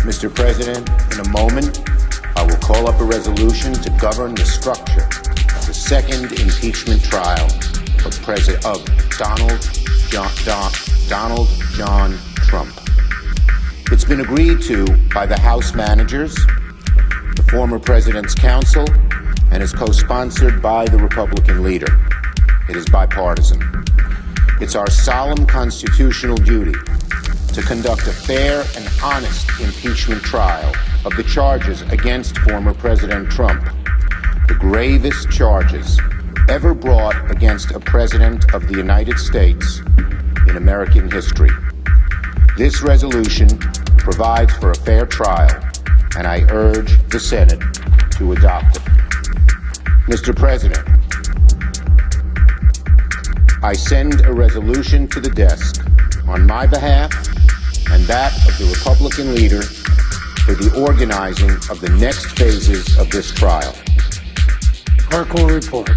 Mr. President, in a moment, I will call up a resolution to govern the structure of the second impeachment trial of Donald John Trump. It's been agreed to by the House managers, the former President's counsel, and is co-sponsored by the Republican leader. It is bipartisan. It's our solemn constitutional duty to conduct a fair and honest impeachment trial of the charges against former President Trump, the gravest charges ever brought against a president of the United States in American history. This resolution provides for a fair trial, and I urge the Senate to adopt it. Mr. President, I send a resolution to the desk on my behalf and that of the Republican leader for the organizing of the next phases of this trial. Clerk will report.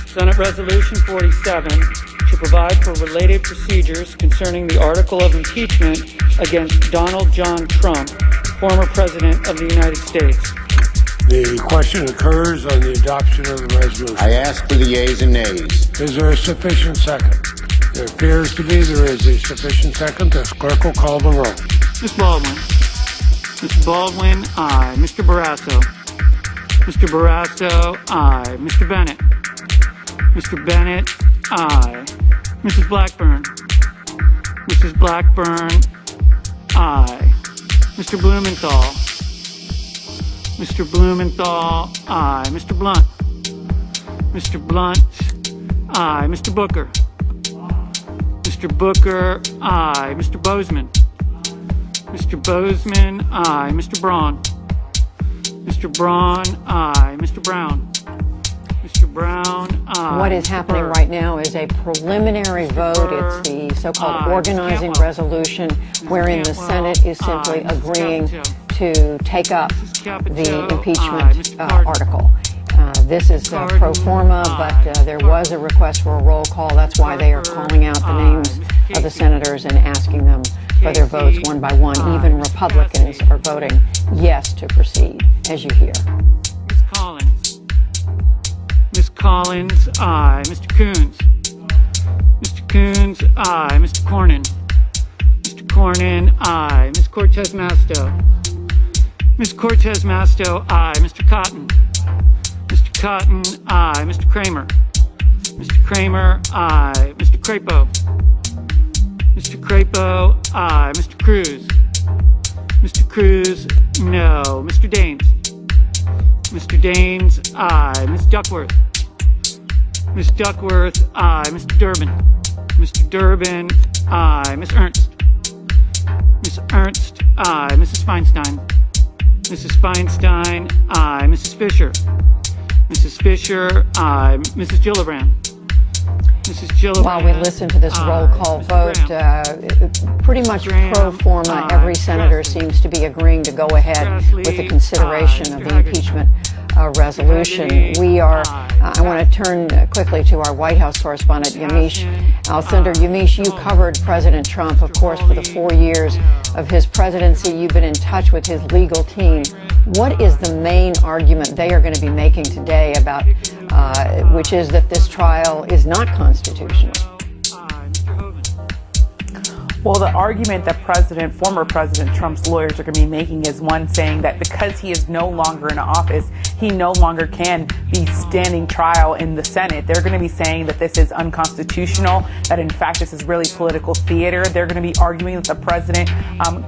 Senate Resolution 47 to provide for related procedures concerning the article of impeachment against Donald John Trump, former President of the United States. The question occurs on the adoption of the resolution. I ask for the yeas and nays. Is there a sufficient second? There appears to be. There is a sufficient second. The clerk will call the roll. Ms. Baldwin. Mr. Baldwin, aye. Mr. Barrasso. Mr. Barrasso, aye. Mr. Bennett. Mr. Bennett, aye. Mrs. Blackburn. Mrs. Blackburn, aye. Mr. Blumenthal. Mr. Blumenthal, aye. Mr. Blunt. Mr. Blunt, aye. Mr. Booker. Mr. Booker, aye. Mr. Bozeman. Mr. Bozeman, aye. Mr. Braun. Mr. Braun, aye. Mr. Brown. Mr. Brown, aye. What is happening right now is a preliminary vote. It's the so-called organizing resolution wherein the Senate is simply agreeing to take up the impeachment article. This is pro forma, but there was a request for a roll call. That's why they are calling out the names of the senators and asking them for their votes one by one. Even Republicans are voting yes to proceed, as you hear. Ms. Collins. Ms. Collins, aye. Mr. Coons. Mr. Coons, aye. Mr. Cornyn. Mr. Cornyn, aye. Ms. Cortez Masto. Ms. Cortez Masto, aye. Mr. Cotton. Mr. Cotton, aye. Mr. Kramer. Mr. Kramer, aye. Mr. Crapo. Mr. Crapo, aye. Mr. Cruz. Mr. Cruz, no. Mr. Daines. Mr. Daines, aye. Ms. Duckworth. Ms. Duckworth, aye. Mr. Durbin. Mr. Durbin, aye. Ms. Ernst. Ms. Ernst, aye. Mrs. Feinstein. Mrs. Feinstein, aye. Mrs. Fisher. Mrs. Fisher, aye. Mrs. Gillibrand. Mrs. Gillibrand. While we listen to this roll call vote, pretty much pro forma, every senator seems to be agreeing to go ahead with the consideration of the impeachment resolution. We are, I want to turn quickly to our White House correspondent, Yamiche Alcindor. Yamiche, you covered President Trump, of course, for the 4 years of his presidency. You've been in touch with his legal team. What is the main argument they are going to be making today about, which is that this trial is not constitutional? Well, the argument that former President Trump's lawyers are going to be making is one saying that because he is no longer in office, he no longer can be standing trial in the Senate. They're going to be saying that this is unconstitutional, that in fact this is really political theater. They're going to be arguing that the president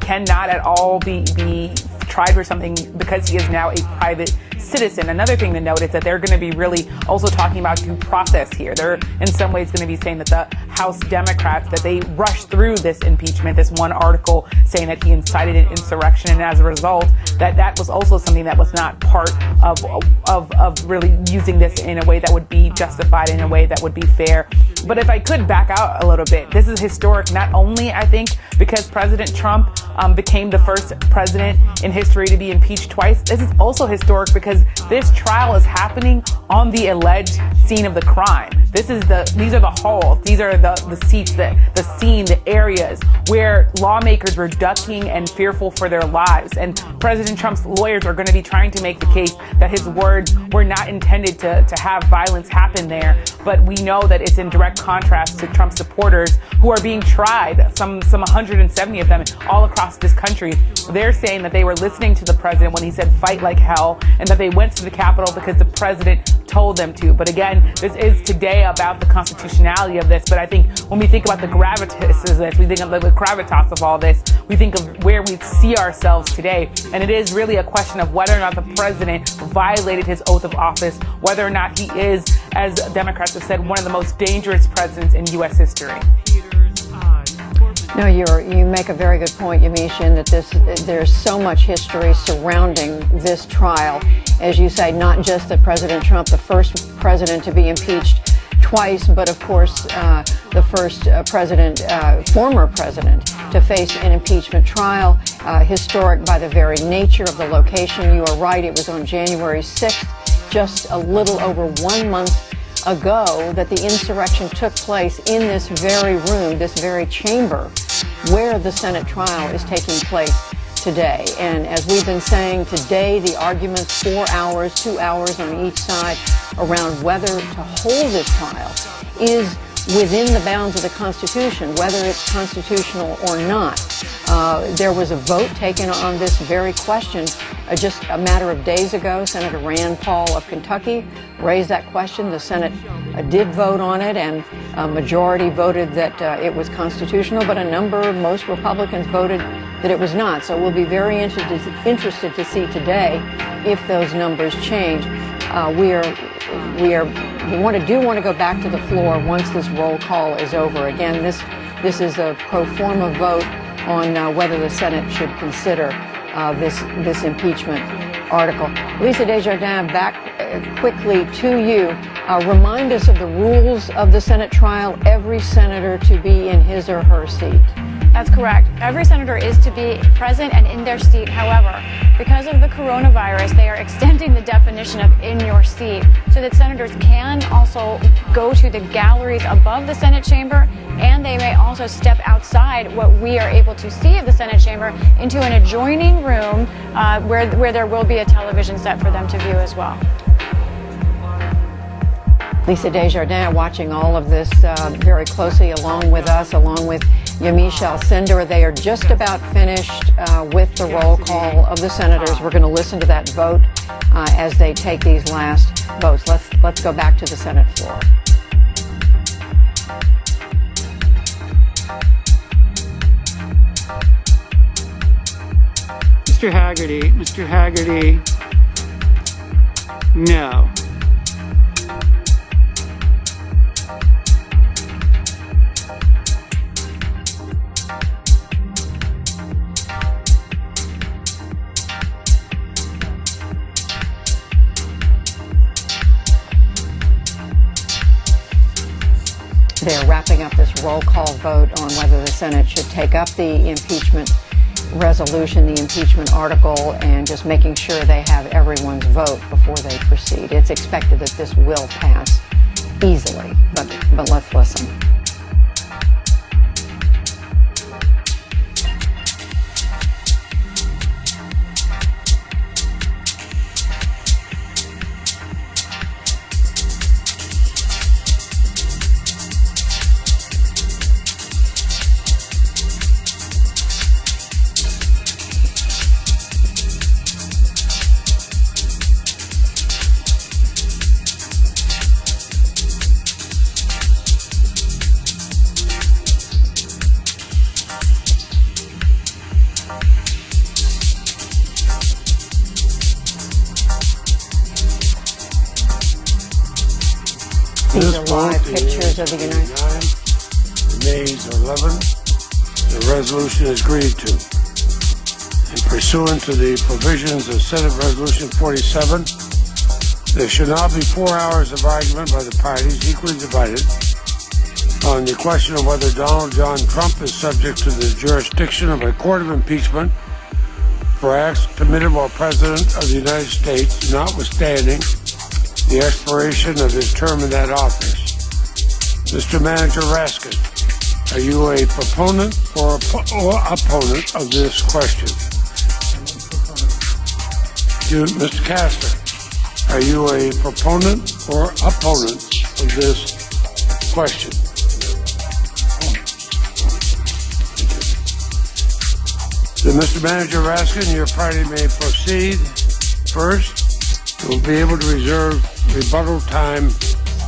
cannot at all be tried for something because he is now a private citizen. Another thing to note is that they're going to be really also talking about due process here. They're in some ways going to be saying that the House Democrats, that they rushed through this impeachment, this one article saying that he incited an insurrection, and as a result, that was also something that was not part of really using this in a way that would be justified, in a way that would be fair. But if I could back out a little bit, this is historic not only, I think, because President Trump became the first president in history to be impeached twice. This is also historic because this trial is happening on the alleged scene of the crime. These are the halls, these are the seats, the scene, the areas where lawmakers were ducking and fearful for their lives. And President Trump's lawyers are going to be trying to make the case that his words were not intended to have violence happen there. But we know that it's in direct contrast to Trump supporters who are being tried, some 170 of them all across this country. They're saying that they were listening to the president when he said fight like hell, and that they went to the Capitol because the president told them to. But again, this is today about the constitutionality of this. But I think when we think about the gravitas of this, we think of the gravitas of all this, we think of where we see ourselves today. And it is really a question of whether or not the president violated his oath of office, whether or not he is, as Democrats have said, one of the most dangerous presidents in U.S. history. No, you make a very good point, Yamiche, in that there's so much history surrounding this trial. As you say, not just that President Trump, the first president to be impeached twice, but of course the first former president to face an impeachment trial, historic by the very nature of the location. You are right, it was on January 6th, just a little over 1 month ago, that the insurrection took place in this very room, this very chamber where the Senate trial is taking place today. And as we've been saying today, the arguments 4 hours, 2 hours on each side around whether to hold this trial is within the bounds of the Constitution, whether it's constitutional or not. There was a vote taken on this very question just a matter of days ago. Senator Rand Paul of Kentucky raised that question. The Senate did vote on it, and a majority voted that it was constitutional, but most Republicans voted that it was not. So we'll be very interested to see today if those numbers change. We want to go back to the floor once this roll call is over. Again, this is a pro forma vote on whether the Senate should consider this impeachment article. Lisa Desjardins, back quickly to you. Remind us of the rules of the Senate trial. Every senator to be in his or her seat. That's correct. Every senator is to be present and in their seat. However, because of the coronavirus, they are extending the definition of in your seat so that senators can also go to the galleries above the Senate chamber, and they may also step outside what we are able to see of the Senate chamber into an adjoining room where there will be a television set for them to view as well. Lisa Desjardins watching all of this very closely along with us, along with Yamiche Alcindor. They are just about finished with the roll call of the senators. We're going to listen to that vote as they take these last votes. Let's go back to the Senate floor. Mr. Haggerty, no. They're wrapping up this roll call vote on whether the Senate should take up the impeachment resolution, the impeachment article, and just making sure they have everyone's vote before they proceed. It's expected that this will pass easily, but let's listen. These are live pictures of the United States. Nays 11. The resolution is agreed to. And pursuant to the provisions of Senate Resolution 47, there should now be 4 hours of argument by the parties equally divided on the question of whether Donald John Trump is subject to the jurisdiction of a court of impeachment for acts committed while President of the United States, notwithstanding the expiration of his term in that office. Mr. Manager Raskin, are you a proponent or opponent of this question? Mr. Castor, are you a proponent or opponent of this question? Then, Mr. Manager Raskin, your party may proceed first. You will be able to reserve rebuttal time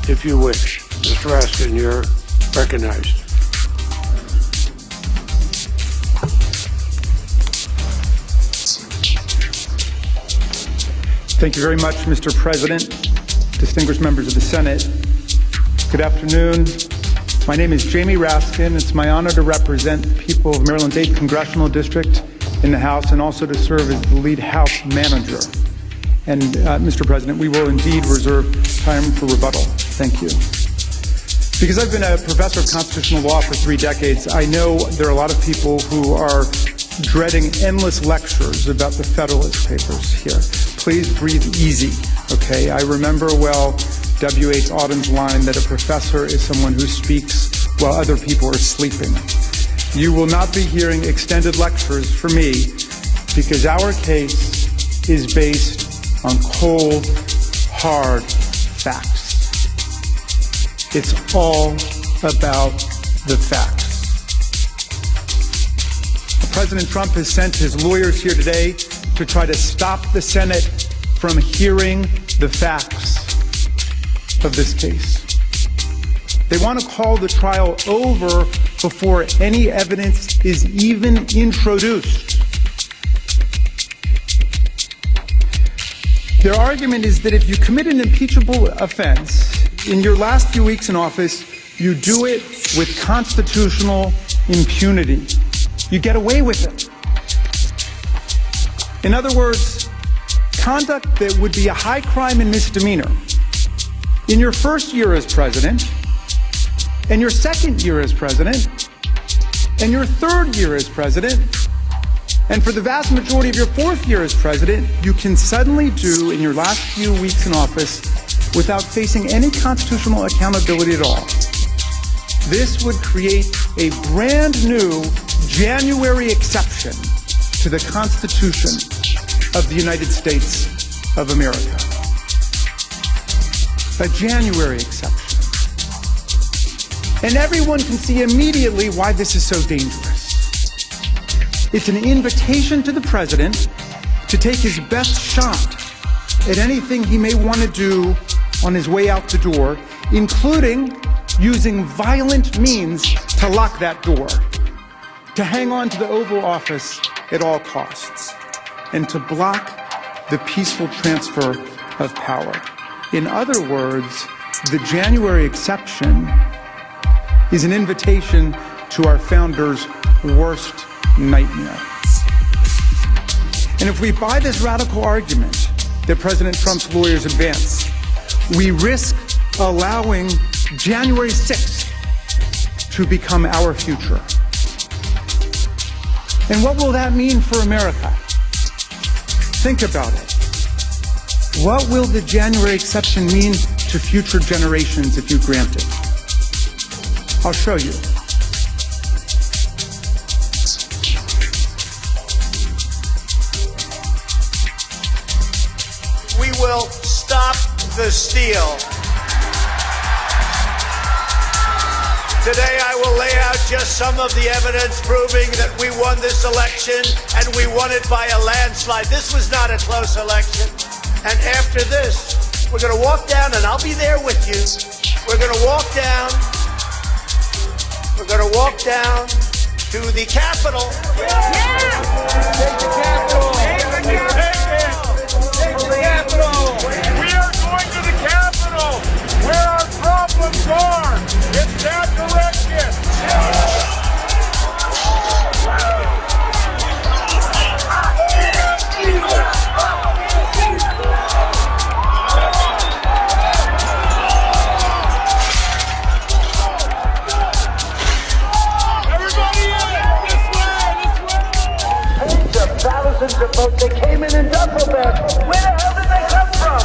if you wish. Mr. Raskin, you're recognized. Thank you very much, Mr. President, distinguished members of the Senate. Good afternoon. My name is Jamie Raskin. It's my honor to represent the people of Maryland's 8th Congressional District in the House and also to serve as the lead House manager. And, Mr. President, we will indeed reserve time for rebuttal. Thank you. Because I've been a professor of constitutional law for 3 decades, I know there are a lot of people who are dreading endless lectures about the Federalist Papers here. Please breathe easy, okay? I remember well W.H. Auden's line that a professor is someone who speaks while other people are sleeping. You will not be hearing extended lectures from me because our case is based on cold, hard facts. It's all about the facts. President Trump has sent his lawyers here today to try to stop the Senate from hearing the facts of this case. They want to call the trial over before any evidence is even introduced. Their argument is that if you commit an impeachable offense, in your last few weeks in office, you do it with constitutional impunity. You get away with it. In other words, conduct that would be a high crime and misdemeanor in your first year as president, and your second year as president, and your third year as president, and for the vast majority of your fourth year as president, you can suddenly do in your last few weeks in office without facing any constitutional accountability at all. This would create a brand new January exception to the Constitution of the United States of America. A January exception. And everyone can see immediately why this is so dangerous. It's an invitation to the president to take his best shot at anything he may want to do on his way out the door, including using violent means to lock that door, to hang on to the Oval Office at all costs, and to block the peaceful transfer of power. In other words, the January exception is an invitation to our founders' worst nightmare. And if we buy this radical argument that President Trump's lawyers advance, we risk allowing January 6th to become our future. And what will that mean for America? Think about it. What will the January exception mean to future generations if you grant it? I'll show you. We will stop the steal. Today I will lay out just some of the evidence proving that we won this election, and we won it by a landslide. This was not a close election. And after this, we're going to walk down, and I'll be there with you. We're going to walk down. We're going to walk down to the Capitol. Yeah! Take the Capitol. Take the Capitol. Take the Capitol. We are going to the Capitol, where our problems are. It's that direction. Thousands of votes. They came in duffel bags. Where the hell did they come from?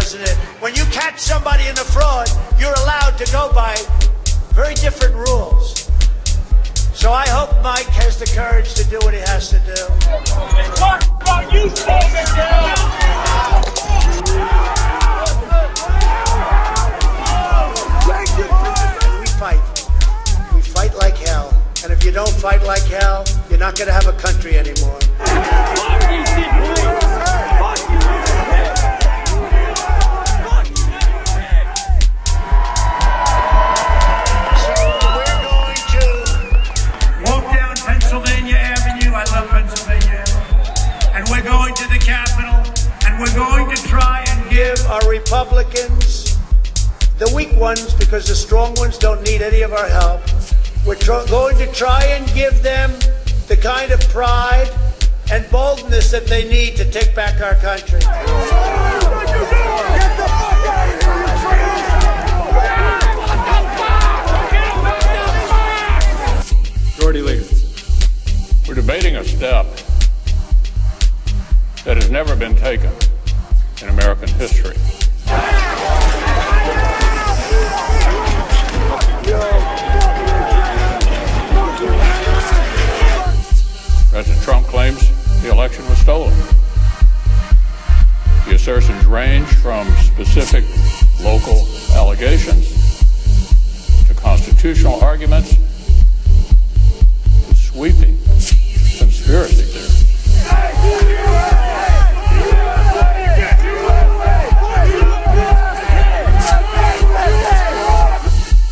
president. When you catch somebody in the fraud, you're allowed to go by very different rules. So I hope Mike has the courage to do what he has to do. Talk about you, We fight like hell. And if you don't fight like hell, you're not going to have a country anymore. Pennsylvania Avenue. I love Pennsylvania. And we're going to the Capitol, and we're going to try and give our Republicans, the weak ones, because the strong ones don't need any of our help. We're going to try and give them the kind of pride and boldness that they need to take back our country. Majority Leader, we're debating a step that has never been taken in American history. President Trump claims the election was stolen. The assertions range from specific local allegations to constitutional arguments to sweeping conspiracy theories.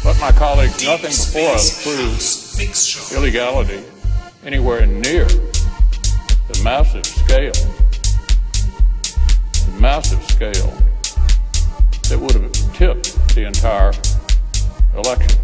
But my colleagues, nothing before us proves illegality anywhere near the massive scale that would have tipped the entire election.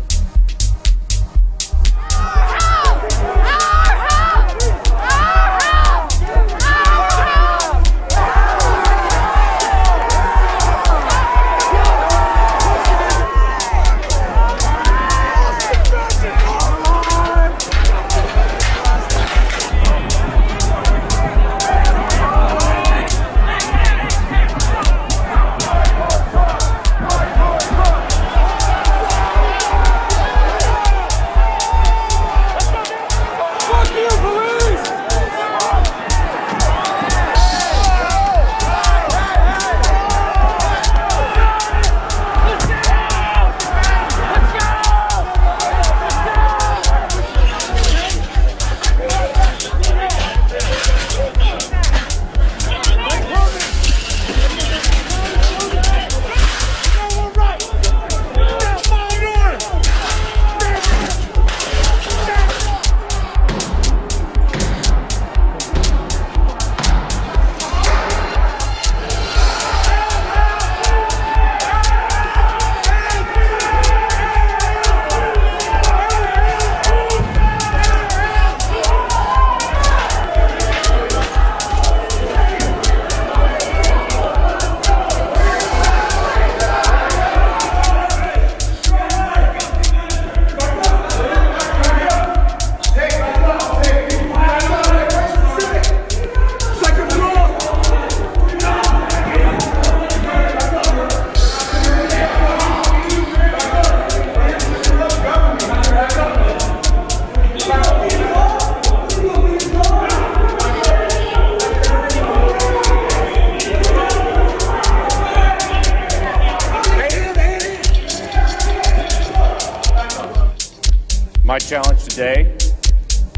My challenge today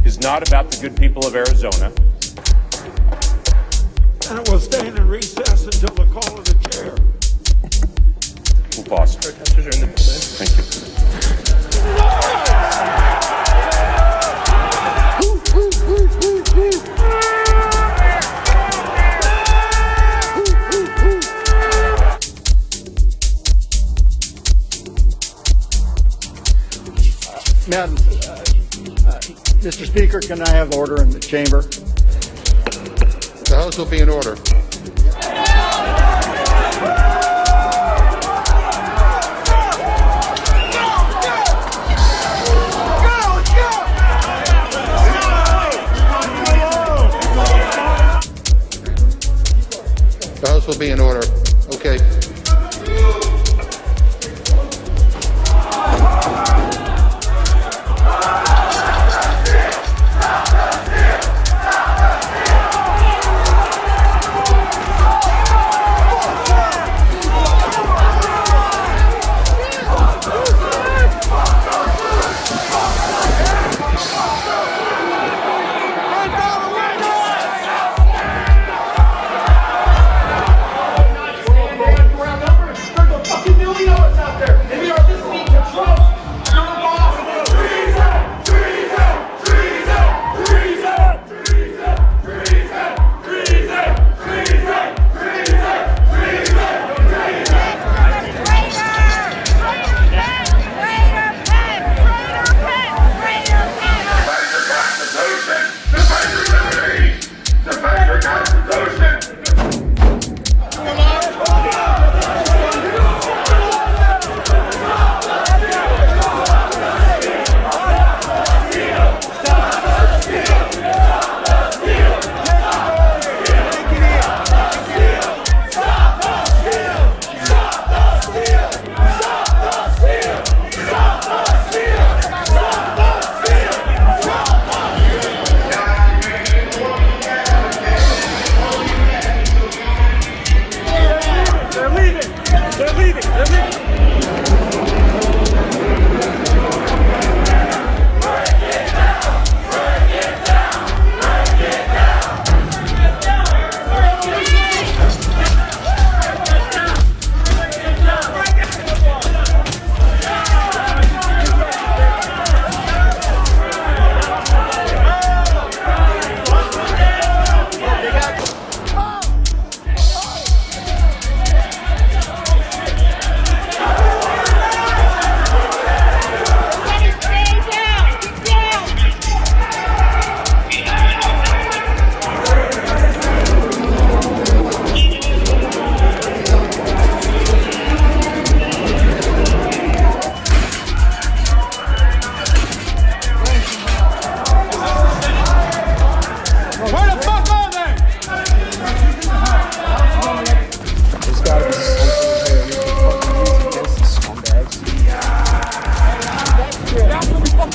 is not about the good people of Arizona. And it will stand in recess until the call of the chair. We'll pause. Thank you. Madam, Mr. Speaker, can I have order in the chamber? The House will be in order. The House will be in order. Okay.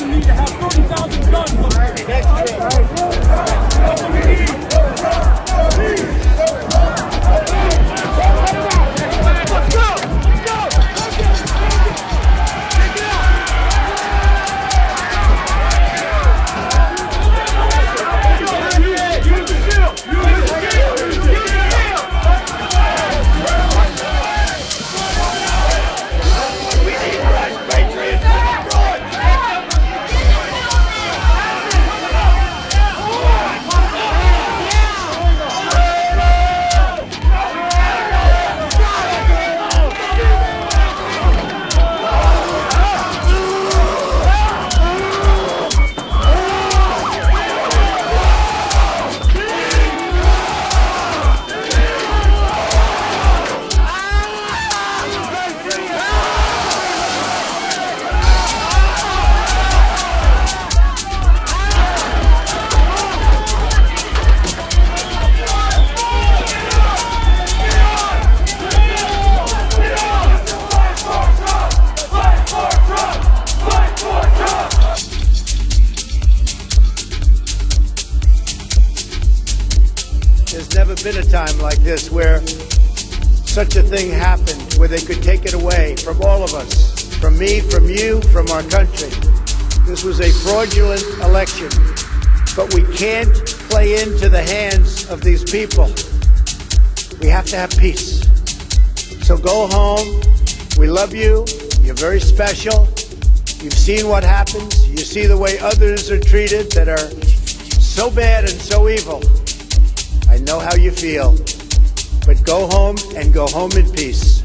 doesn't need to have 30,000 guns. That's what we need. Let's go! Let's go! Take it out! Use the shield! Use the shield! Use the shield! We need fresh patriots abroad! There's never been a time like this where such a thing happened, where they could take it away from all of us, from me, from you, from our country. This was a fraudulent election, but we can't play into the hands of these people. We have to have peace. So go home. We love you. You're very special. You've seen what happens. You see the way others are treated that are so bad and so evil. I know how you feel, but go home and go home in peace.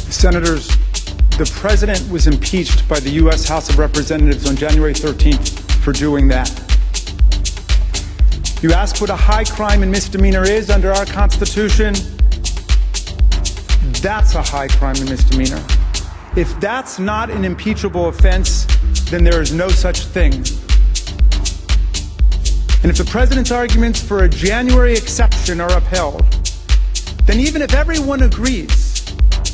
Senators, the president was impeached by the U.S. House of Representatives on January 13th for doing that. You ask what a high crime and misdemeanor is under our Constitution? That's a high crime and misdemeanor. If that's not an impeachable offense, then there is no such thing. And if the president's arguments for a January exception are upheld, then even if everyone agrees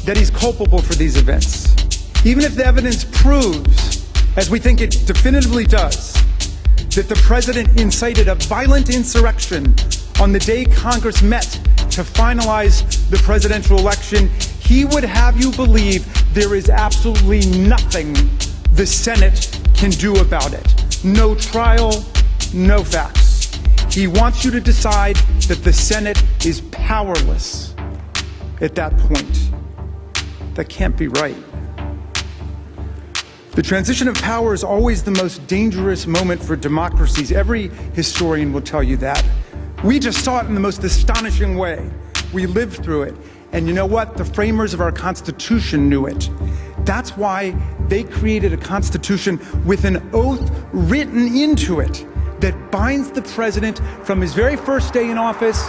that he's culpable for these events, even if the evidence proves, as we think it definitively does, that the president incited a violent insurrection on the day Congress met to finalize the presidential election, he would have you believe there is absolutely nothing the Senate can do about it. No trial, no facts. He wants you to decide that the Senate is powerless at that point. That can't be right. The transition of power is always the most dangerous moment for democracies. Every historian will tell you that. We just saw it in the most astonishing way. We lived through it. And you know what? The framers of our Constitution knew it. That's why they created a Constitution with an oath written into it that binds the president from his very first day in office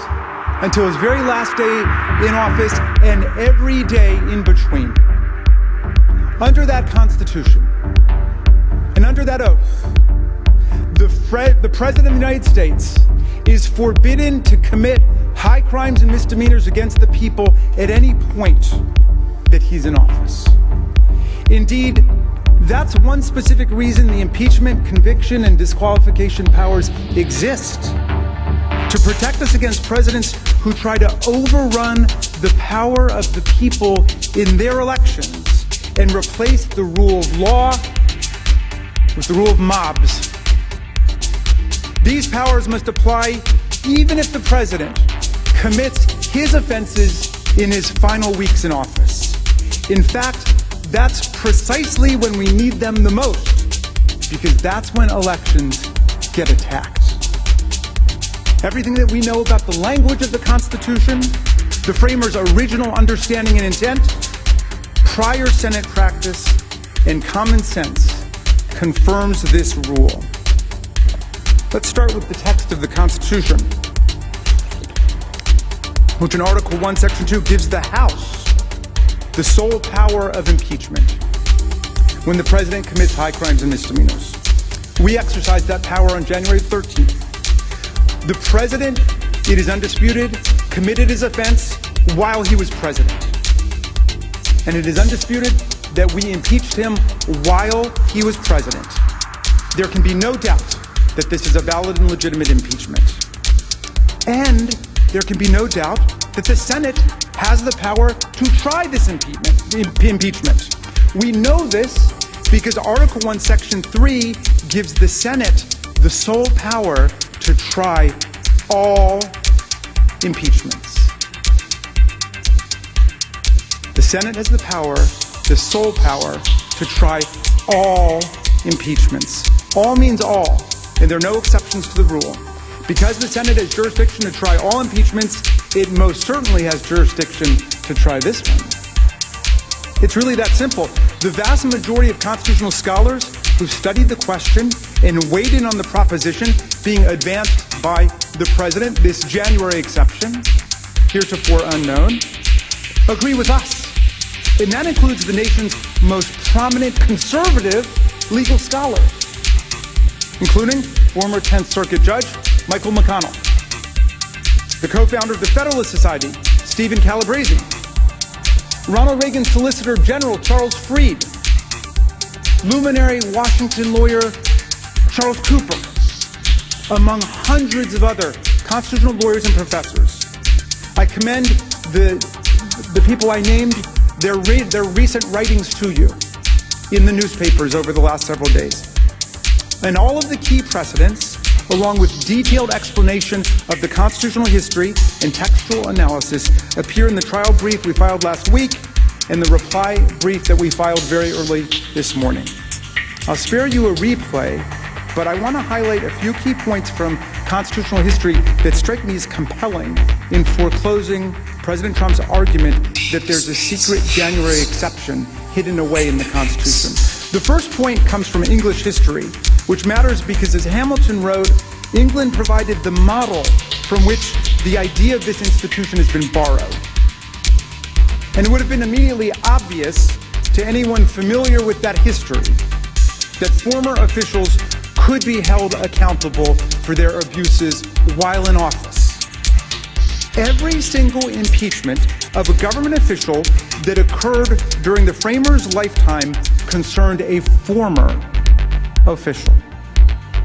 until his very last day in office and every day in between. Under that Constitution, the President of the United States is forbidden to commit high crimes and misdemeanors against the people at any point that he's in office. Indeed, that's one specific reason the impeachment, conviction, and disqualification powers exist, to protect us against presidents who try to overrun the power of the people in their elections and replace the rule of law with the rule of mobs. These powers must apply even if the president commits his offenses in his final weeks in office. In fact, that's precisely when we need them the most, because that's when elections get attacked. Everything that we know about the language of the Constitution, the framers' original understanding and intent, prior Senate practice, and common sense confirms this rule. Let's start with the text of the Constitution, which in Article 1, Section 2 gives the House the sole power of impeachment when the president commits high crimes and misdemeanors. We exercised that power on January 13th. The president, it is undisputed, committed his offense while he was president. And it is undisputed that we impeached him while he was president. There can be no doubt that this is a valid and legitimate impeachment. And there can be no doubt that the Senate has the power to try this impeachment. We know this because Article 1, Section 3 gives the Senate the sole power to try all impeachments. The Senate has the power, the sole power, to try all impeachments. All means all, and there are no exceptions to the rule. Because the Senate has jurisdiction to try all impeachments, it most certainly has jurisdiction to try this one. It's really that simple. The vast majority of constitutional scholars who've studied the question and weighed in on the proposition being advanced by the president, this January exception, heretofore unknown, agree with us. And that includes the nation's most prominent conservative legal scholars, including former 10th Circuit Judge Michael McConnell, the co-founder of the Federalist Society, Stephen Calabresi, Ronald Reagan Solicitor General Charles Freed, luminary Washington lawyer Charles Cooper, among hundreds of other constitutional lawyers and professors. I commend the people I named, their recent writings to you in the newspapers over the last several days. And all of the key precedents, along with detailed explanation of the constitutional history and textual analysis, appear in the trial brief we filed last week and the reply brief that we filed very early this morning. I'll spare you a replay, but I want to highlight a few key points from constitutional history that strike me as compelling in foreclosing President Trump's argument that there's a secret January exception hidden away in the Constitution. The first point comes from English history, which matters because, as Hamilton wrote, England provided the model from which the idea of this institution has been borrowed. And it would have been immediately obvious to anyone familiar with that history that former officials could be held accountable for their abuses while in office. Every single impeachment of a government official that occurred during the framers' lifetime concerned a former official.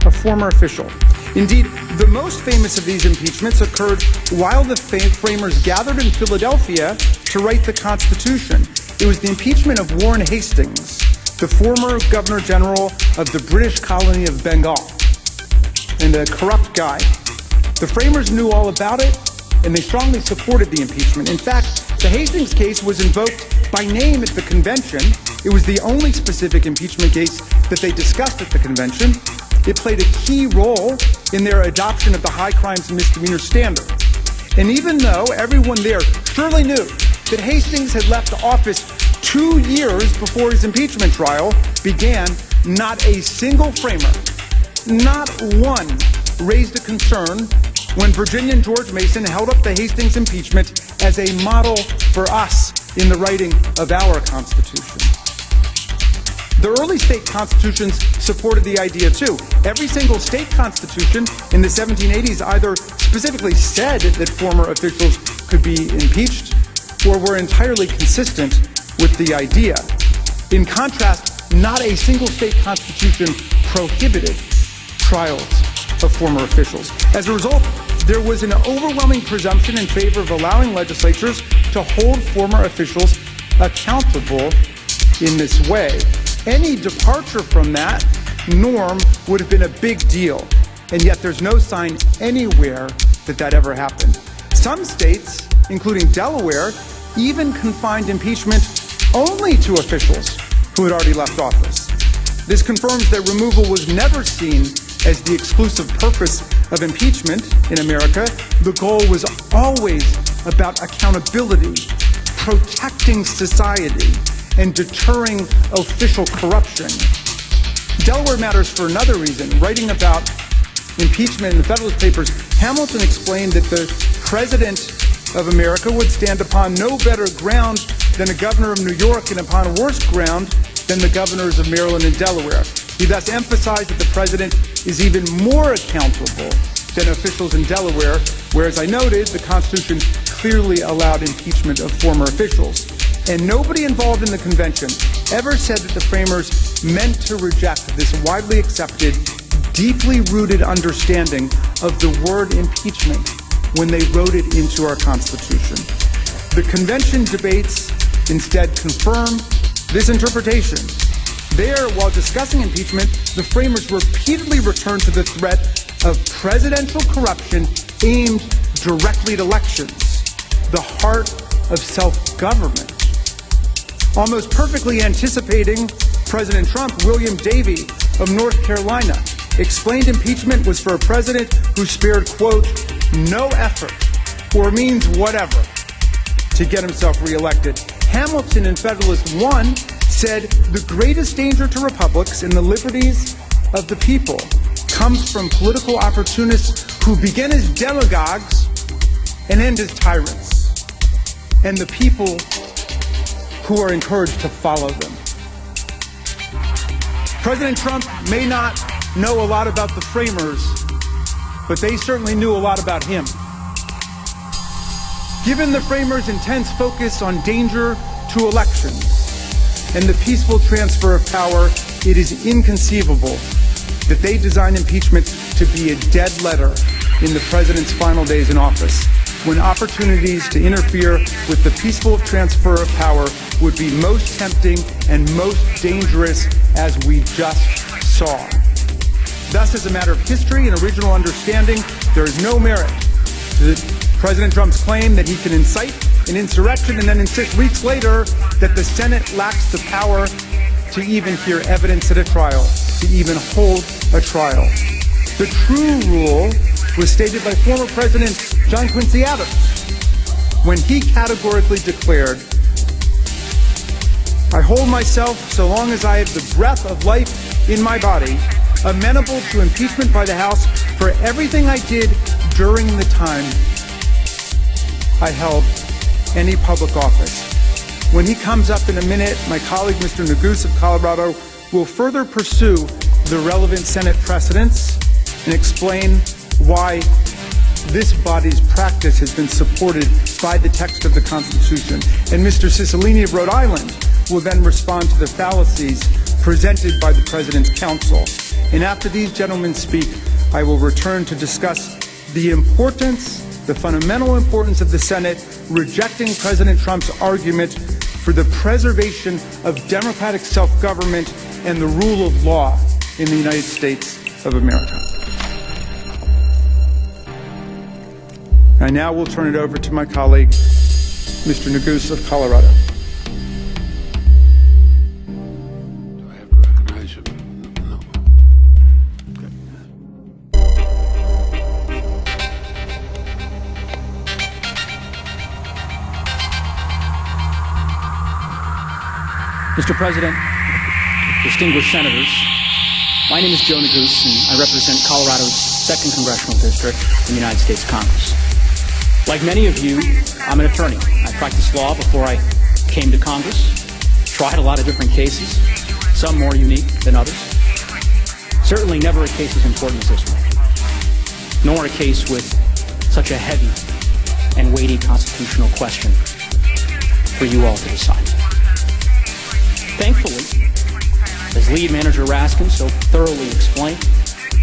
A former official. Indeed, the most famous of these impeachments occurred while the framers gathered in Philadelphia to write the Constitution. It was the impeachment of Warren Hastings, the former Governor General of the British colony of Bengal, and a corrupt guy. The framers knew all about it, and they strongly supported the impeachment. In fact, the Hastings case was invoked by name at the convention. It was the only specific impeachment case that they discussed at the convention. It played a key role in their adoption of the high crimes and misdemeanor standard. And even though everyone there surely knew that Hastings had left office 2 years before his impeachment trial began, not a single framer, not one, raised a concern when Virginian George Mason held up the Hastings impeachment as a model for us in the writing of our Constitution. The early state constitutions supported the idea too. Every single state constitution in the 1780s either specifically said that former officials could be impeached or were entirely consistent with the idea. In contrast, not a single state constitution prohibited trials of former officials. As a result, there was an overwhelming presumption in favor of allowing legislatures to hold former officials accountable in this way. Any departure from that norm would have been a big deal, and yet there's no sign anywhere that that ever happened. Some states, including Delaware, even confined impeachment only to officials who had already left office. This confirms that removal was never seen as the exclusive purpose of impeachment in America. The goal was always about accountability, protecting society, and deterring official corruption. Delaware matters for another reason. Writing about impeachment in the Federalist Papers, Hamilton explained that the President of America would stand upon no better ground than a governor of New York and upon worse ground than the governors of Maryland and Delaware. He thus emphasized that the President is even more accountable than officials in Delaware, where, as I noted, the Constitution clearly allowed impeachment of former officials. And nobody involved in the convention ever said that the framers meant to reject this widely accepted, deeply rooted understanding of the word impeachment when they wrote it into our Constitution. The convention debates instead confirm this interpretation. There, while discussing impeachment, the framers repeatedly returned to the threat of presidential corruption aimed directly at elections, the heart of self-government. Almost perfectly anticipating President Trump, William Davey of North Carolina explained impeachment was for a president who spared, quote, no effort or means whatever to get himself reelected. Hamilton in Federalist 1 said the greatest danger to republics and the liberties of the people comes from political opportunists who begin as demagogues and end as tyrants, and the people who are encouraged to follow them. President Trump may not know a lot about the framers, but they certainly knew a lot about him. Given the framers' intense focus on danger to elections and the peaceful transfer of power, it is inconceivable that they designed impeachment to be a dead letter in the president's final days in office, when opportunities to interfere with the peaceful transfer of power would be most tempting and most dangerous, as we just saw. Thus, as a matter of history and original understanding, there is no merit to President Trump's claim that he can incite an insurrection and then insist weeks later that the Senate lacks the power to even hear evidence at a trial, to even hold a trial. The true rule was stated by former President John Quincy Adams when he categorically declared, I hold myself, so long as I have the breath of life in my body, amenable to impeachment by the House for everything I did during the time I held any public office. When he comes up in a minute, my colleague, Mr. Neguse of Colorado, will further pursue the relevant Senate precedents and explain why this body's practice has been supported by the text of the Constitution. And Mr. Cicilline of Rhode Island will then respond to the fallacies presented by the President's counsel. And after these gentlemen speak, I will return to discuss the importance, the fundamental importance of the Senate rejecting President Trump's argument for the preservation of democratic self-government and the rule of law in the United States of America. I now will turn it over to my colleague, Mr. Neguse of Colorado. Do I have to recognize him? No. Mr. President, distinguished senators, my name is Joe Neguse, and I represent Colorado's 2nd Congressional District in the United States Congress. Like many of you, I'm an attorney. I practiced law before I came to Congress, tried a lot of different cases, some more unique than others. Certainly never a case as important as this one, nor a case with such a heavy and weighty constitutional question for you all to decide. Thankfully, as lead manager Raskin so thoroughly explained,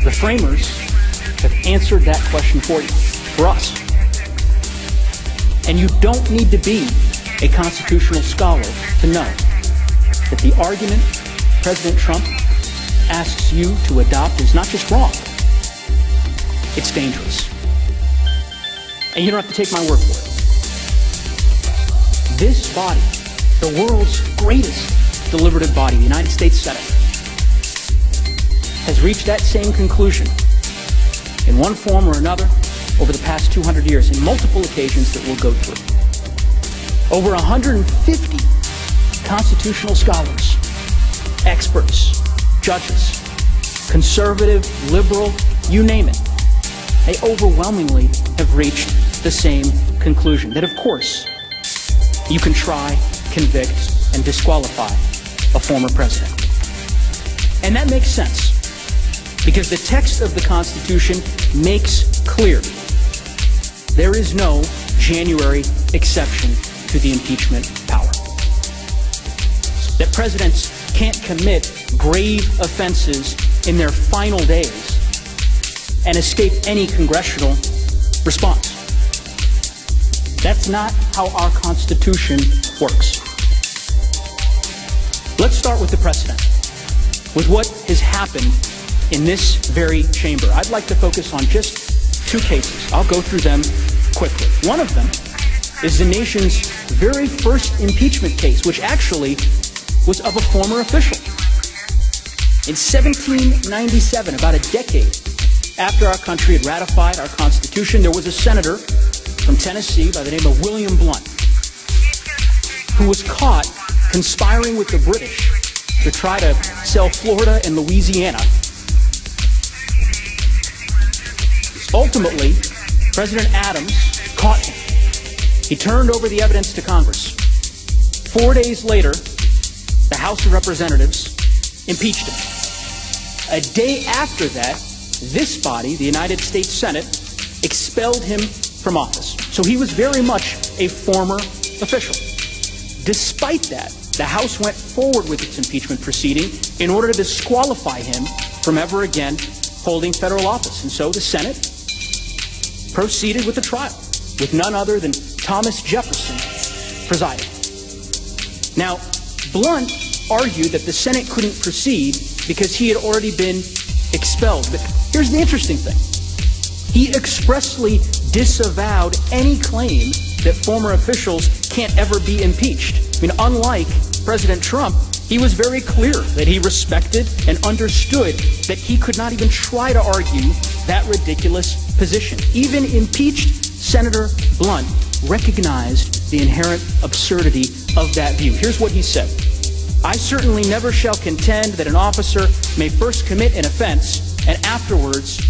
the framers have answered that question for you, for us. And you don't need to be a constitutional scholar to know that the argument President Trump asks you to adopt is not just wrong, it's dangerous. And you don't have to take my word for it. This body, the world's greatest deliberative body, the United States Senate, has reached that same conclusion in one form or another over the past 200 years in multiple occasions that we'll go through. Over 150 constitutional scholars, experts, judges, conservative, liberal, you name it, they overwhelmingly have reached the same conclusion, that of course you can try, convict, and disqualify a former president. And that makes sense, because the text of the Constitution makes clear there is no January exception to the impeachment power. That presidents can't commit grave offenses in their final days and escape any congressional response. That's not how our Constitution works. Let's start with the precedent, with what has happened in this very chamber. I'd like to focus on just two cases. I'll go through them quickly. One of them is the nation's very first impeachment case, which actually was of a former official. In 1797, about a decade after our country had ratified our Constitution, there was a senator from Tennessee by the name of William Blount, who was caught conspiring with the British to try to sell Florida and Louisiana. Ultimately, President Adams caught him. He turned over the evidence to Congress. 4 days later, the House of Representatives impeached him. A day after that, this body, the United States Senate, expelled him from office. So he was very much a former official. Despite that, the House went forward with its impeachment proceeding in order to disqualify him from ever again holding federal office. And so the Senate proceeded with the trial, with none other than Thomas Jefferson presiding. Now, Blount argued that the Senate couldn't proceed because he had already been expelled. But here's the interesting thing. He expressly disavowed any claim that former officials can't ever be impeached. I mean, unlike President Trump, he was very clear that he respected and understood that he could not even try to argue that ridiculous position. Even impeached Senator Blount recognized the inherent absurdity of that view. Here's what he said. I certainly never shall contend that an officer may first commit an offense and afterwards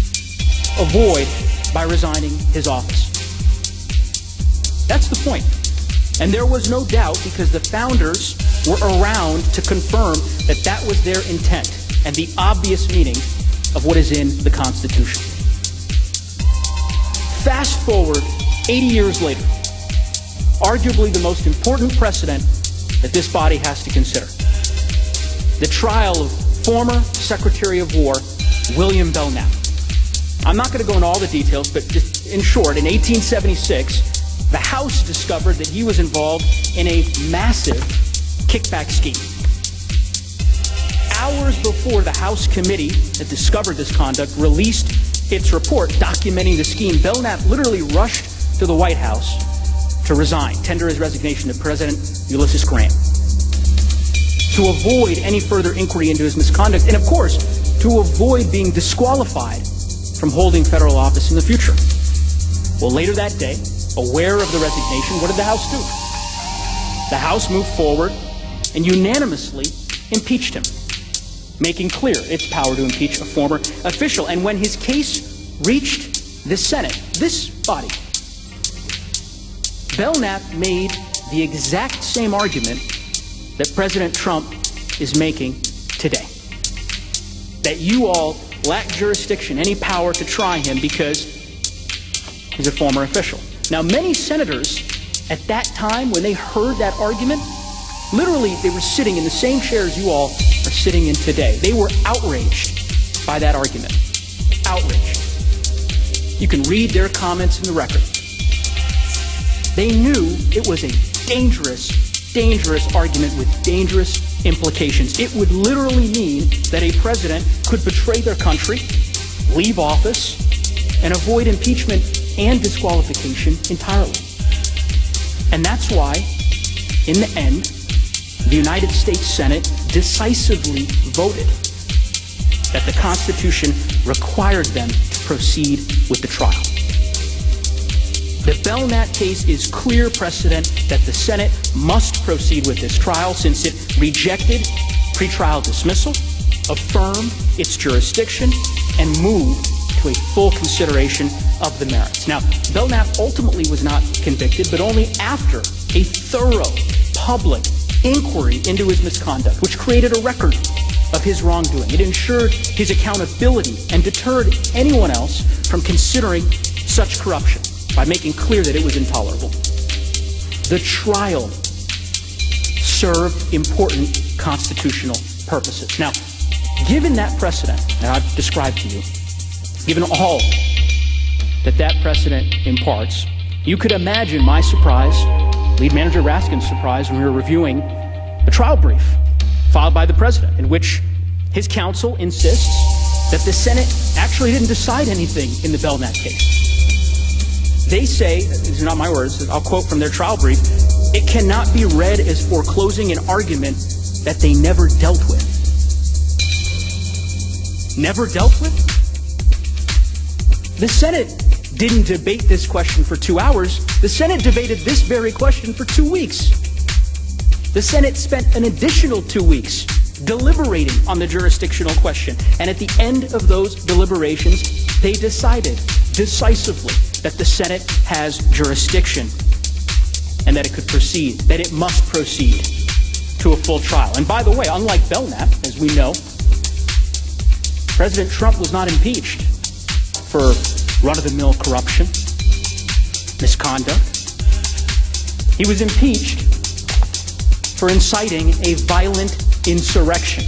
avoid by resigning his office. That's the point. And there was no doubt, because the founders were around to confirm that that was their intent and the obvious meaning of what is in the Constitution. Fast forward 80 years later, arguably the most important precedent that this body has to consider. The trial of former Secretary of War William Belknap. I'm not going to go into all the details, but just in short, in 1876, the House discovered that he was involved in a massive kickback scheme. Hours before the House committee that discovered this conduct released its report documenting the scheme, Belknap literally rushed to the White House to resign, tender his resignation to President Ulysses Grant, to avoid any further inquiry into his misconduct, and of course, to avoid being disqualified from holding federal office in the future. Well, later that day, aware of the resignation, what did the House do? The House moved forward and unanimously impeached him, making clear its power to impeach a former official. And when his case reached the Senate, this body, Belknap made the exact same argument that President Trump is making today. That you all lack jurisdiction, any power to try him because he's a former official. Now, many senators at that time, when they heard that argument, literally they were sitting in the same chairs you all are sitting in today. They were outraged by that argument. Outraged. You can read their comments in the record. They knew it was a dangerous argument with dangerous implications. It would literally mean that a president could betray their country, leave office, and avoid impeachment and disqualification entirely. And that's why, in the end, the United States Senate decisively voted that the Constitution required them to proceed with the trial. The Belknap case is clear precedent that the Senate must proceed with this trial since it rejected pretrial dismissal, affirmed its jurisdiction, and moved to a full consideration of the merits. Now, Belknap ultimately was not convicted, but only after a thorough public inquiry into his misconduct, which created a record of his wrongdoing. It ensured his accountability and deterred anyone else from considering such corruption by making clear that it was intolerable. The trial served important constitutional purposes. Now, given that precedent that I've described to you, given all that precedent imparts, you could imagine my surprise, Lead Manager Raskin's surprise, when we were reviewing a trial brief filed by the president in which his counsel insists that the Senate actually didn't decide anything in the Belknap case. They say, these are not my words, I'll quote from their trial brief, it cannot be read as foreclosing an argument that they never dealt with. Never dealt with? The Senate didn't debate this question for 2 hours. The Senate debated this very question for 2 weeks. The Senate spent an additional 2 weeks deliberating on the jurisdictional question. And at the end of those deliberations, they decided decisively that the Senate has jurisdiction and that it could proceed, that it must proceed to a full trial. And by the way, unlike Belknap, as we know, President Trump was not impeached for run-of-the-mill corruption, misconduct. He was impeached for inciting a violent insurrection.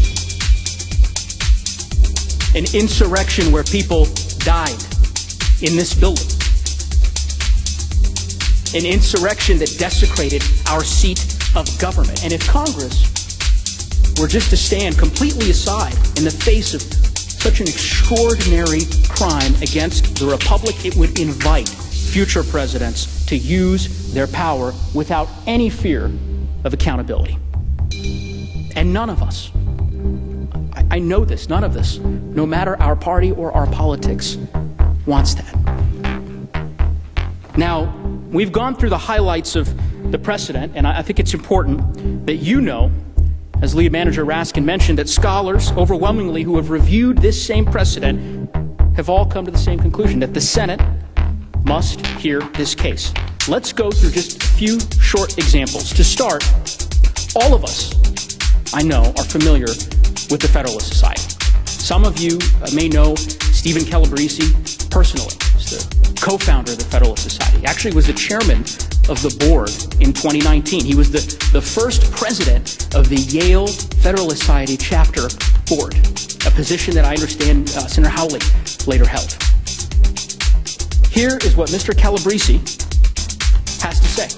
An insurrection where people died in this building. An insurrection that desecrated our seat of government. And if Congress were just to stand completely aside in the face of such an extraordinary crime against the Republic, it would invite future presidents to use their power without any fear of accountability. And none of us, I know this, none of us, no matter our party or our politics, wants that. Now, we've gone through the highlights of the precedent, and I think it's important that you know, as Lead Manager Raskin mentioned, that scholars overwhelmingly who have reviewed this same precedent have all come to the same conclusion, that the Senate must hear this case. Let's go through just a few short examples. To start, all of us, I know, are familiar with the Federalist Society. Some of you may know Stephen Calabrese personally. He's the co-founder of the Federalist Society. He actually was the chairman of the board in 2019. He was the first president of the Yale Federalist Society chapter board, a position that I understand Senator Hawley later held. Here is what Mr. Calabrese has to say.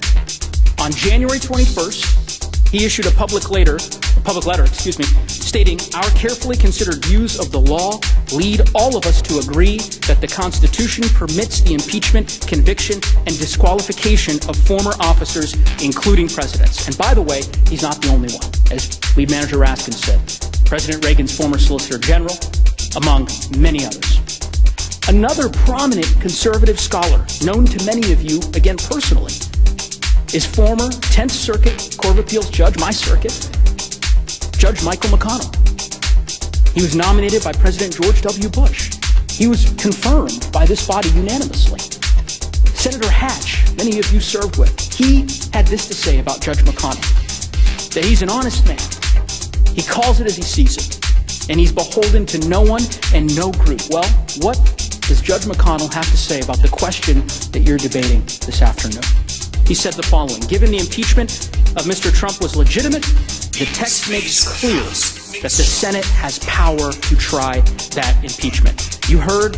On January 21st, he issued a public letter, stating, "Our carefully considered views of the law lead all of us to agree that the Constitution permits the impeachment, conviction, and disqualification of former officers, including presidents." And by the way, he's not the only one. As Lead Manager Raskin said, President Reagan's former Solicitor General, among many others. Another prominent conservative scholar, known to many of you, again personally, is former 10th Circuit Court of Appeals Judge, my circuit, Judge Michael McConnell. He was nominated by President George W. Bush. He was confirmed by this body unanimously. Senator Hatch, many of you served with, he had this to say about Judge McConnell, that he's an honest man. He calls it as he sees it. and he's beholden to no one and no group. Well, what does Judge McConnell have to say about the question that you're debating this afternoon? He said the following: given the impeachment of Mr. Trump was legitimate, the text makes clear that the Senate has power to try that impeachment. You heard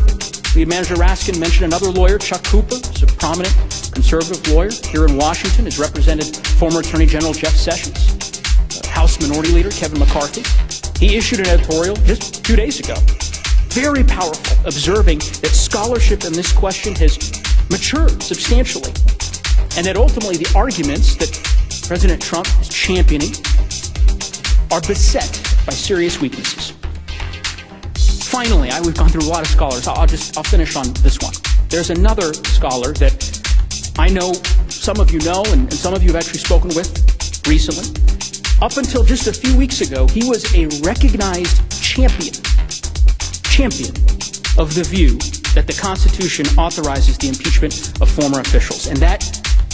Lead Manager Raskin mention another lawyer, Chuck Cooper, who's a prominent conservative lawyer here in Washington, has represented former Attorney General Jeff Sessions, House Minority Leader Kevin McCarthy. He issued an editorial just 2 days ago, very powerful, observing that scholarship in this question has matured substantially, and that ultimately the arguments that President Trump is championing are beset by serious weaknesses. Finally, we've gone through a lot of scholars. I'll finish on this one. There's another scholar that I know some of you know and some of you have actually spoken with recently. Up until just a few weeks ago, he was a recognized champion of the view that the Constitution authorizes the impeachment of former officials, and that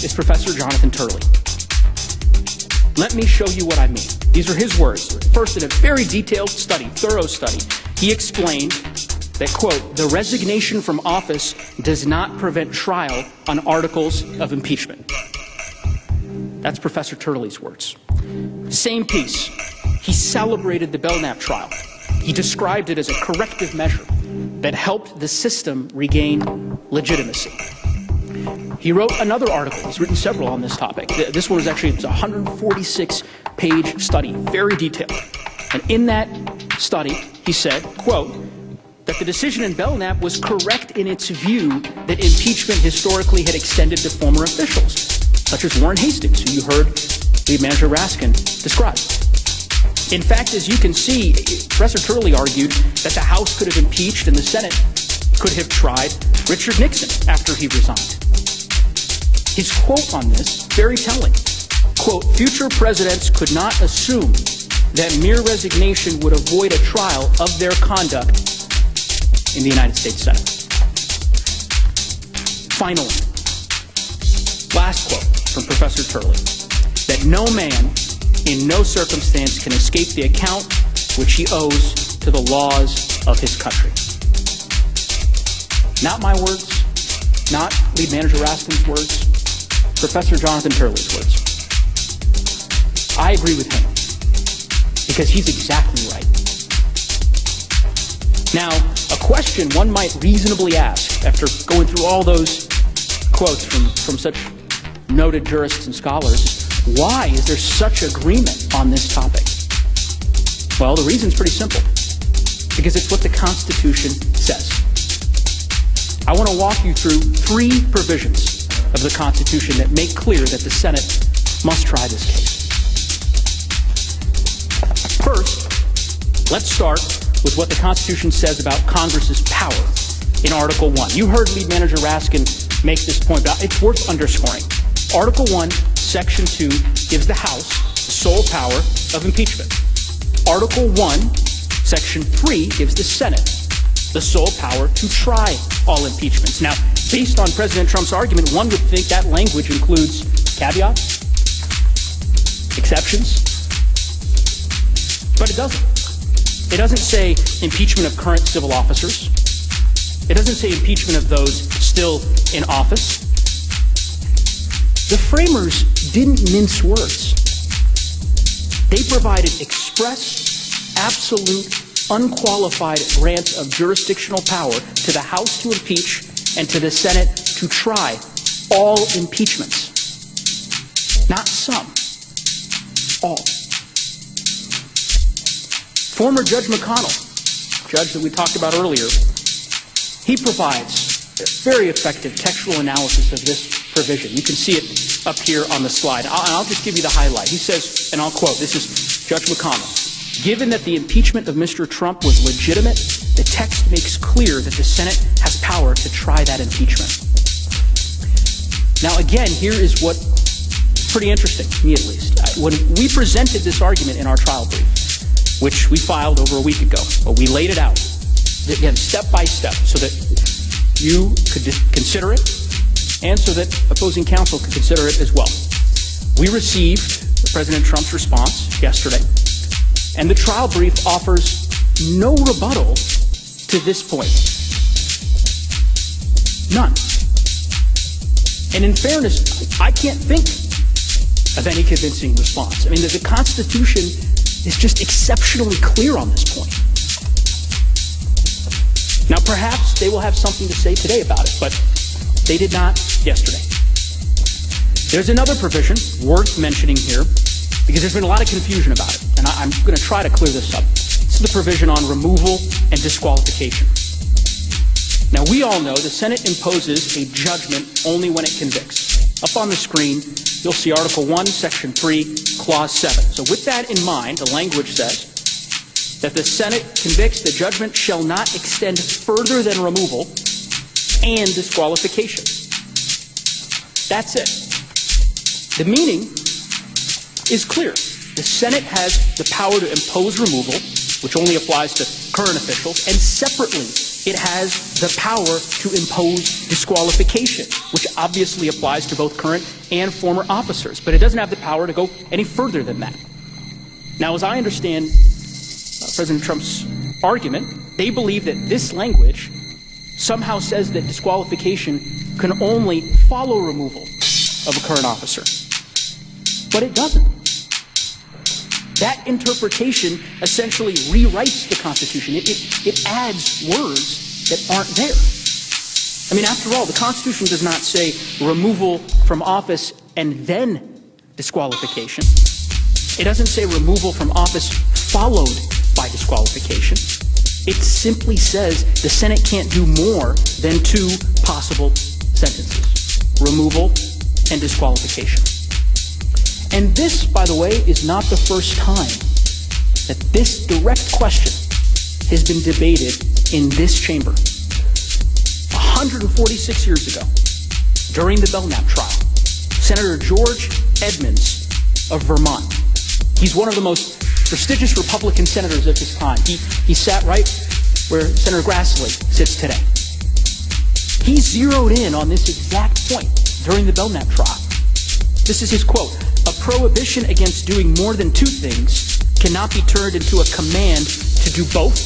is Professor Jonathan Turley. Let me show you what I mean. These are his words. First, in a very detailed study, thorough study, he explained that, quote, the resignation from office does not prevent trial on articles of impeachment. That's Professor Turley's words. Same piece. He celebrated the Belknap trial. He described it as a corrective measure that helped the system regain legitimacy. He wrote another article. He's written several on this topic. This one was actually, it's a 146-page study, very detailed. And in that study, he said, quote, that the decision in Belknap was correct in its view that impeachment historically had extended to former officials, such as Warren Hastings, who you heard Lead Manager Raskin describe. In fact, as you can see, Professor Turley argued that the House could have impeached and the Senate could have tried Richard Nixon after he resigned. His quote on this, very telling. Quote, future presidents could not assume that mere resignation would avoid a trial of their conduct in the United States Senate. Finally, last quote from Professor Turley, that no man in no circumstance can escape the account which he owes to the laws of his country. Not my words, not Lead Manager Raskin's words, Professor Jonathan Turley's words. I agree with him because he's exactly right. Now, a question one might reasonably ask after going through all those quotes from such noted jurists and scholars is, why is there such agreement on this topic? Well, the reason's pretty simple. Because it's what the Constitution says. I want to walk you through 3 provisions of the Constitution that make clear that the Senate must try this case. First, let's start with what the Constitution says about Congress's power in Article 1. You heard Lead Manager Raskin make this point, but it's worth underscoring. Article 1, Section 2 gives the House the sole power of impeachment. Article 1, Section 3 gives the Senate the sole power to try all impeachments. Now, based on President Trump's argument, one would think that language includes caveats, exceptions, but it doesn't. It doesn't say impeachment of current civil officers. It doesn't say impeachment of those still in office. The framers didn't mince words. They provided express, absolute, unqualified grant of jurisdictional power to the House to impeach and to the Senate to try all impeachments. Not some, all. Former Judge McConnell, judge that we talked about earlier, he provides a very effective textual analysis of this provision. You can see it up here on the slide. I'll just give you the highlight. He says, and I'll quote, this is Judge McConnell, given that the impeachment of Mr. Trump was legitimate, the text makes clear that the Senate has power to try that impeachment. Now again, here is what's pretty interesting, to me at least. When we presented this argument in our trial brief, which we filed over a week ago, but we laid it out, again, step by step, so that you could consider it, and so that opposing counsel could consider it as well. We received President Trump's response yesterday, and the trial brief offers no rebuttal to this point. None. And in fairness, I can't think of any convincing response. I mean, the Constitution is just exceptionally clear on this point. Now, perhaps they will have something to say today about it, but they did not yesterday. There's another provision worth mentioning here because there's been a lot of confusion about it, and I'm going to try to clear this up. This is the provision on removal and disqualification. Now, we all know the Senate imposes a judgment only when it convicts. Up on the screen, you'll see Article 1, Section 3, Clause 7. So with that in mind, the language says that the Senate convicts, the judgment shall not extend further than removal and disqualification. That's it. The meaning is clear. The Senate has the power to impose removal, which only applies to current officials, and separately, it has the power to impose disqualification, which obviously applies to both current and former officers, but it doesn't have the power to go any further than that. Now, as I understand President Trump's argument, they believe that this language somehow says that disqualification can only follow removal of a current officer. But it doesn't. That interpretation essentially rewrites the Constitution. It adds words that aren't there. I mean, after all, the Constitution does not say removal from office and then disqualification. It doesn't say removal from office followed by disqualification. It simply says the Senate can't do more than two possible sentences: removal and disqualification. And this, by the way, is not the first time that this direct question has been debated in this chamber. 146 years ago, during the Belknap trial, Senator George Edmunds of Vermont, he's one of the most prestigious Republican senators of his time. He sat right where Senator Grassley sits today. He zeroed in on this exact point during the Belknap trial. This is his quote: "A prohibition against doing more than two things cannot be turned into a command to do both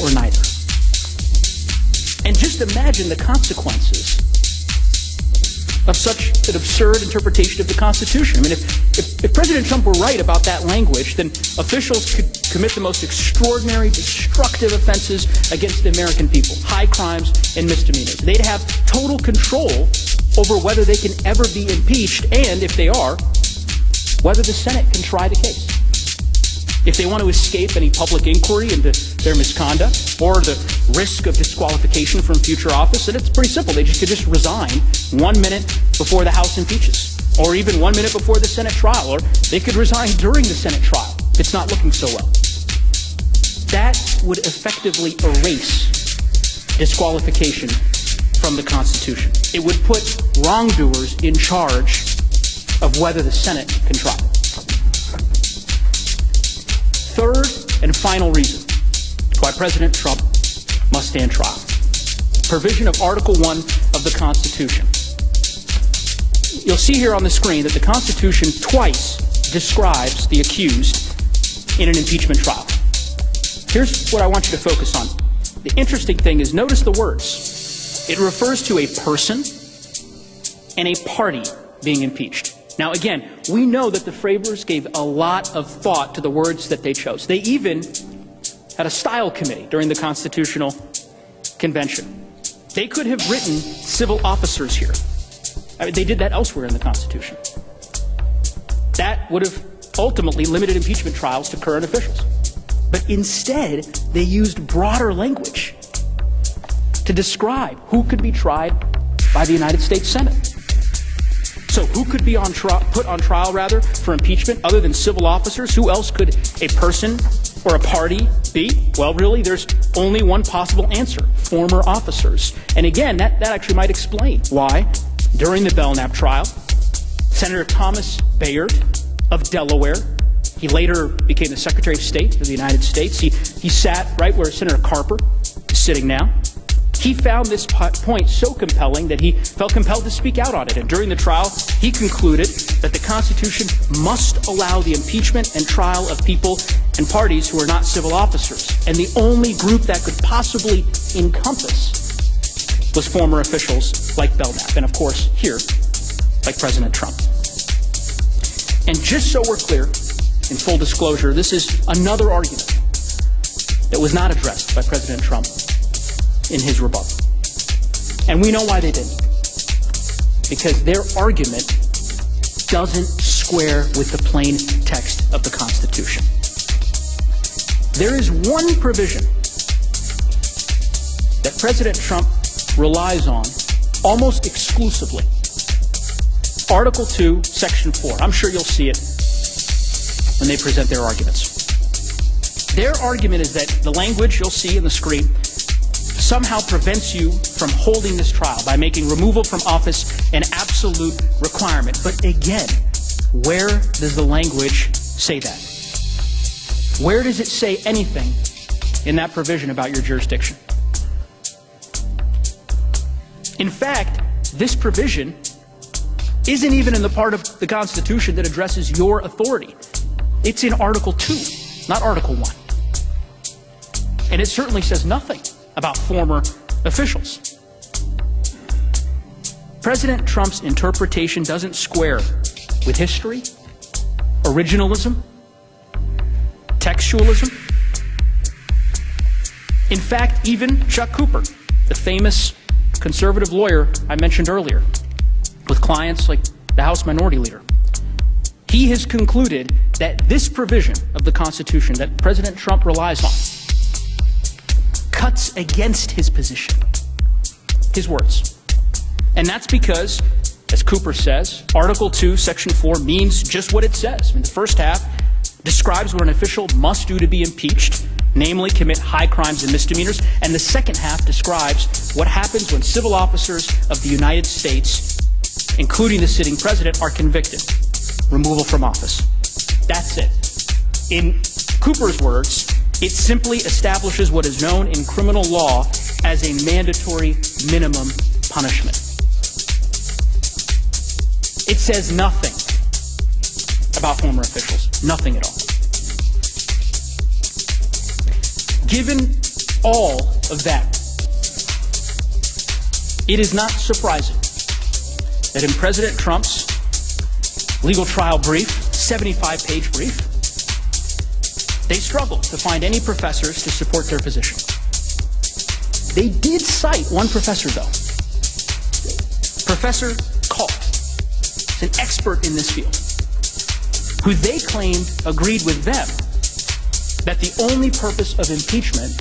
or neither." And just imagine the consequences of such an absurd interpretation of the Constitution. I mean, if President Trump were right about that language, then officials could commit the most extraordinary, destructive offenses against the American people, high crimes and misdemeanors. They'd have total control over whether they can ever be impeached, and if they are, whether the Senate can try the case. If they want to escape any public inquiry into their misconduct or the risk of disqualification from future office, then it's pretty simple. They could just resign 1 minute before the House impeaches, or even 1 minute before the Senate trial, or they could resign during the Senate trial if it's not looking so well. That would effectively erase disqualification from the Constitution. It would put wrongdoers in charge of whether the Senate can try. Third and final reason why President Trump must stand trial: provision of Article 1 of the Constitution. You'll see here on the screen that the Constitution twice describes the accused in an impeachment trial. Here's what I want you to focus on. The interesting thing is, notice the words. It refers to a person and a party being impeached. Now, again, we know that the framers gave a lot of thought to the words that they chose. They even had a style committee during the Constitutional Convention. They could have written civil officers here. I mean, they did that elsewhere in the Constitution. That would have ultimately limited impeachment trials to current officials. But instead, they used broader language to describe who could be tried by the United States Senate. So who could be put on trial for impeachment other than civil officers? Who else could a person or a party be? Well, really, there's only one possible answer: former officers. And again, that actually might explain why, during the Belknap trial, Senator Thomas Bayard of Delaware, he later became the Secretary of State of the United States. He sat right where Senator Carper is sitting now. He found this point so compelling that he felt compelled to speak out on it. And during the trial, he concluded that the Constitution must allow the impeachment and trial of people and parties who are not civil officers. And the only group that could possibly encompass was former officials like Belknap, and of course, here, like President Trump. And just so we're clear, in full disclosure, this is another argument that was not addressed by President Trump in his rebuttal. And we know why they didn't. Because their argument doesn't square with the plain text of the Constitution. There is one provision that President Trump relies on almost exclusively. Article 2, Section 4. I'm sure you'll see it when they present their arguments. Their argument is that the language you'll see on the screen somehow prevents you from holding this trial by making removal from office an absolute requirement. But again, where does the language say that? Where does it say anything in that provision about your jurisdiction? In fact, this provision isn't even in the part of the Constitution that addresses your authority. It's in Article 2, not Article 1. And it certainly says nothing about former officials. President Trump's interpretation doesn't square with history, originalism, textualism. In fact, even Chuck Cooper, the famous conservative lawyer I mentioned earlier, with clients like the House Minority Leader, he has concluded that this provision of the Constitution that President Trump relies on cuts against his position. His words. And that's because, as Cooper says, Article 2, Section 4 means just what it says. I mean, the first half describes what an official must do to be impeached, namely commit high crimes and misdemeanors, and the second half describes what happens when civil officers of the United States, including the sitting president, are convicted. Removal from office. That's it. In Cooper's words, it simply establishes what is known in criminal law as a mandatory minimum punishment. It says nothing about former officials. Nothing at all. Given all of that, it is not surprising that in President Trump's legal trial brief, 75-page brief, they struggled to find any professors to support their position. They did cite one professor, though. Professor Culp, an expert in this field, who they claimed agreed with them that the only purpose of impeachment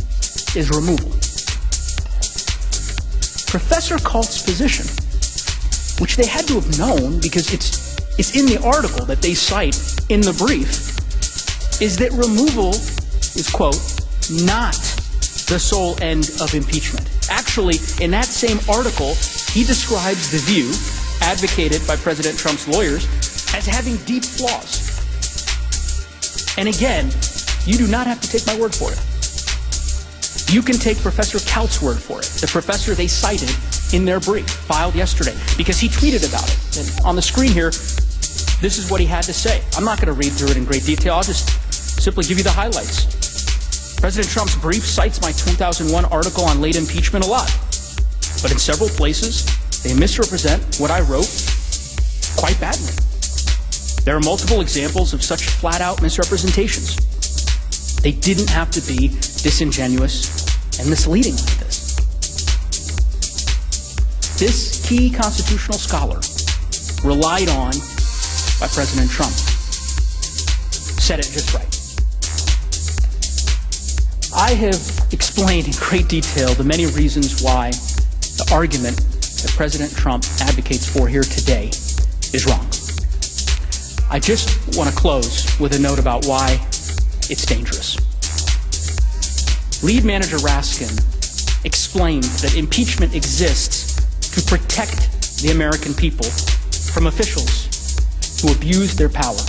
is removal. Professor Culp's position, which they had to have known because it's in the article that they cite in the brief, is that removal is, quote, not the sole end of impeachment. Actually, in that same article, he describes the view advocated by President Trump's lawyers as having deep flaws. And again, you do not have to take my word for it. You can take Professor Kaut's word for it, the professor they cited in their brief filed yesterday, because he tweeted about it. And on the screen here, this is what he had to say. I'm not going to read through it in great detail. I'll just simply give you the highlights. President Trump's brief cites my 2001 article on late impeachment a lot. But in several places, they misrepresent what I wrote quite badly. There are multiple examples of such flat-out misrepresentations. They didn't have to be disingenuous and misleading like this. This key constitutional scholar, relied on by President Trump, said it just right. I have explained in great detail the many reasons why the argument that President Trump advocates for here today is wrong. I just want to close with a note about why it's dangerous. Lead Manager Raskin explained that impeachment exists to protect the American people from officials who abuse their power,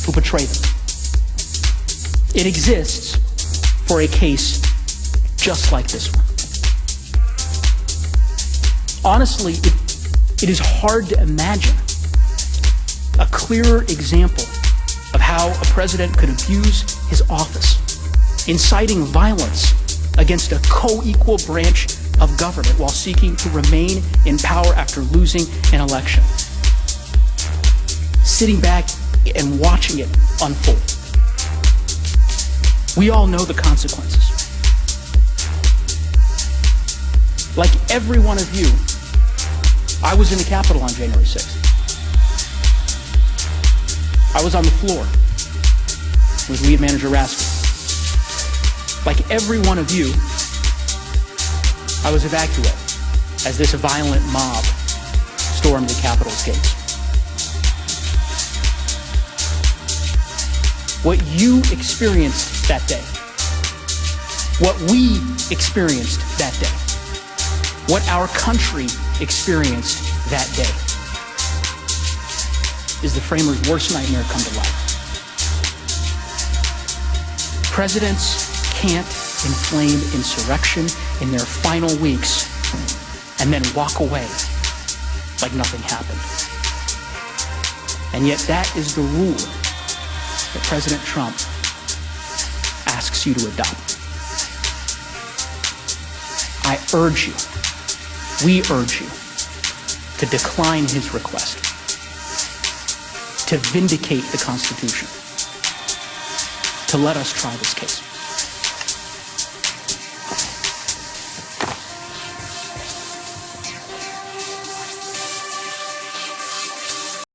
who betray them. It exists for a case just like this one. Honestly, it is hard to imagine a clearer example of how a president could abuse his office, inciting violence against a co-equal branch of government while seeking to remain in power after losing an election. Sitting back and watching it unfold. We all know the consequences. Like every one of you, I was in the Capitol on January 6th. I was on the floor with lead manager Raskin. Like every one of you, I was evacuated as this violent mob stormed the Capitol's gates. What you experienced that day, what we experienced that day, what our country experienced that day is the framers' worst nightmare come to life. Presidents can't inflame insurrection in their final weeks and then walk away like nothing happened. And yet that is the rule that President Trump asks you to adopt. I urge you, we urge you, to decline his request, to vindicate the Constitution, to let us try this case.